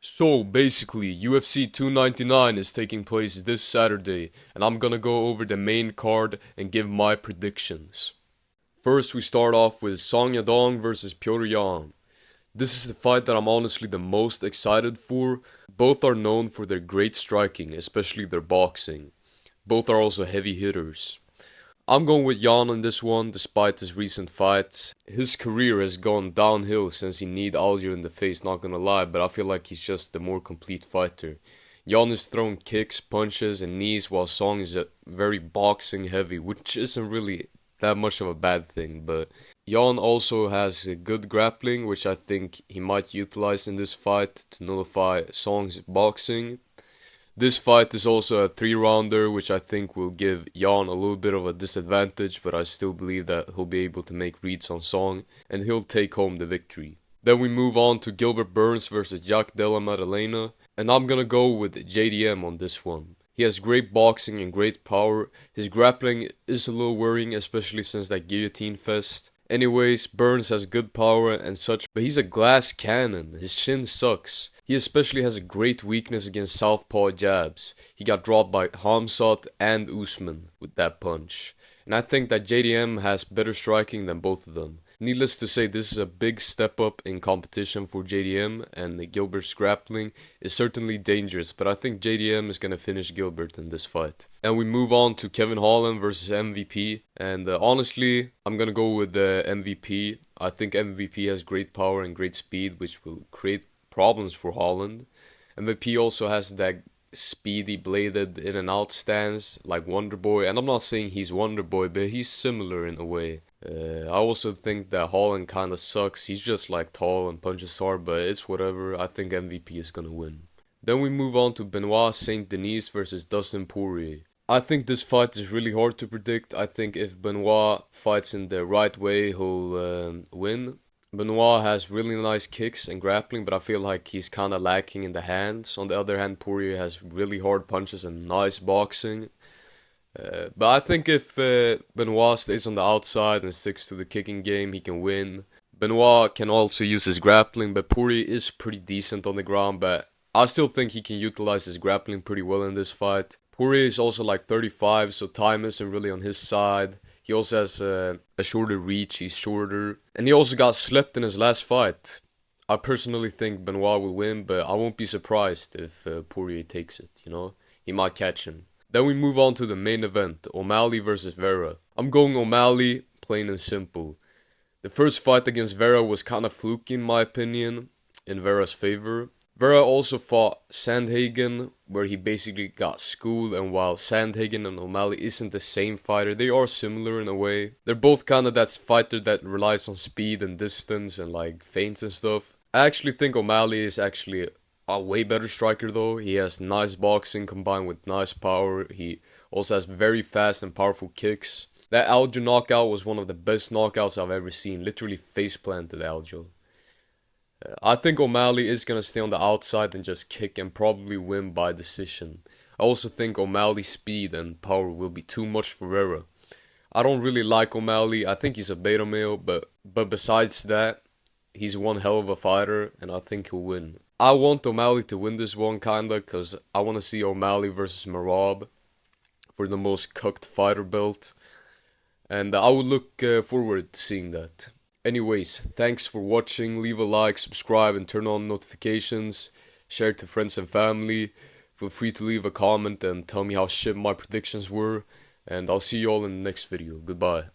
So basically, UFC 299 is taking place this Saturday, and I'm gonna go over the main card and give my predictions. First, we start off with Song Yadong versus Pyotr Yan. This is the fight that I'm honestly the most excited for. Both are known for their great striking, especially their boxing. Both are also heavy hitters. I'm going with Jan on this one, despite his recent fights. His career has gone downhill since he kneed Alger in the face, not gonna lie, but I feel like he's just the more complete fighter. Jan is throwing kicks, punches, and knees, while Song is very boxing heavy, which isn't really that much of a bad thing, but Jan also has good grappling, which I think he might utilize in this fight to nullify Song's boxing. This fight is also a 3-rounder, which I think will give Jan a little bit of a disadvantage, but I still believe that he'll be able to make reads on Song, and he'll take home the victory. Then we move on to Gilbert Burns versus Jack Della Maddalena, and I'm gonna go with JDM on this one. He has great boxing and great power. His grappling is a little worrying, especially since that guillotine fest. Anyways, Burns has good power and such, but he's a glass cannon. His shin sucks. He especially has a great weakness against southpaw jabs. He got dropped by Hamzat and Usman with that punch. And I think that JDM has better striking than both of them. Needless to say, this is a big step up in competition for JDM, and Gilbert's grappling is certainly dangerous, but I think JDM is going to finish Gilbert in this fight. And we move on to Kevin Holland versus MVP, and honestly, I'm going to go with the MVP. I think MVP has great power and great speed, which will create problems for Holland. MVP also has that speedy bladed in and out stance like Wonderboy, and I'm not saying he's Wonderboy, but he's similar in a way. I also think that Holland kinda sucks. He's just like tall and punches hard, but it's whatever. I think MVP is gonna win. Then we move on to Benoit Saint Denis versus Dustin Poirier. I think this fight is really hard to predict. I think if Benoit fights in the right way, he'll win. Benoit has really nice kicks and grappling, but I feel like he's kinda lacking in the hands. On the other hand, Poirier has really hard punches and nice boxing. But I think if Benoit stays on the outside and sticks to the kicking game, he can win. Benoit can also use his grappling, but Poirier is pretty decent on the ground, but I still think he can utilize his grappling pretty well in this fight. Poirier is also like 35, so time isn't really on his side. He also has a shorter reach, he's shorter. And he also got slept in his last fight. I personally think Benoit will win, but I won't be surprised if Poirier takes it, you know? He might catch him. Then we move on to the main event, O'Malley versus Vera. I'm going O'Malley, plain and simple. The first fight against Vera was kinda fluky in my opinion, in Vera's favor. Vera also fought Sandhagen, where he basically got schooled, and while Sandhagen and O'Malley isn't the same fighter, they are similar in a way. They're both kinda that fighter that relies on speed and distance and like feints and stuff. I actually think O'Malley is actually a way better striker though. He has nice boxing combined with nice power. He also has very fast and powerful kicks. That Aljo knockout was one of the best knockouts I've ever seen. Literally face planted Aljo. I think O'Malley is gonna stay on the outside and just kick and probably win by decision. I also think O'Malley's speed and power will be too much for Vera. I don't really like O'Malley. I think he's a beta male, but besides that, he's one hell of a fighter, and I think he'll win. I want O'Malley to win this one kinda, cause I wanna see O'Malley versus Merab for the most cooked fighter belt, and I would look forward to seeing that. Anyways, thanks for watching. Leave a like, subscribe, and turn on notifications. Share it to friends and family. Feel free to leave a comment and tell me how shit my predictions were, and I'll see you all in the next video. Goodbye.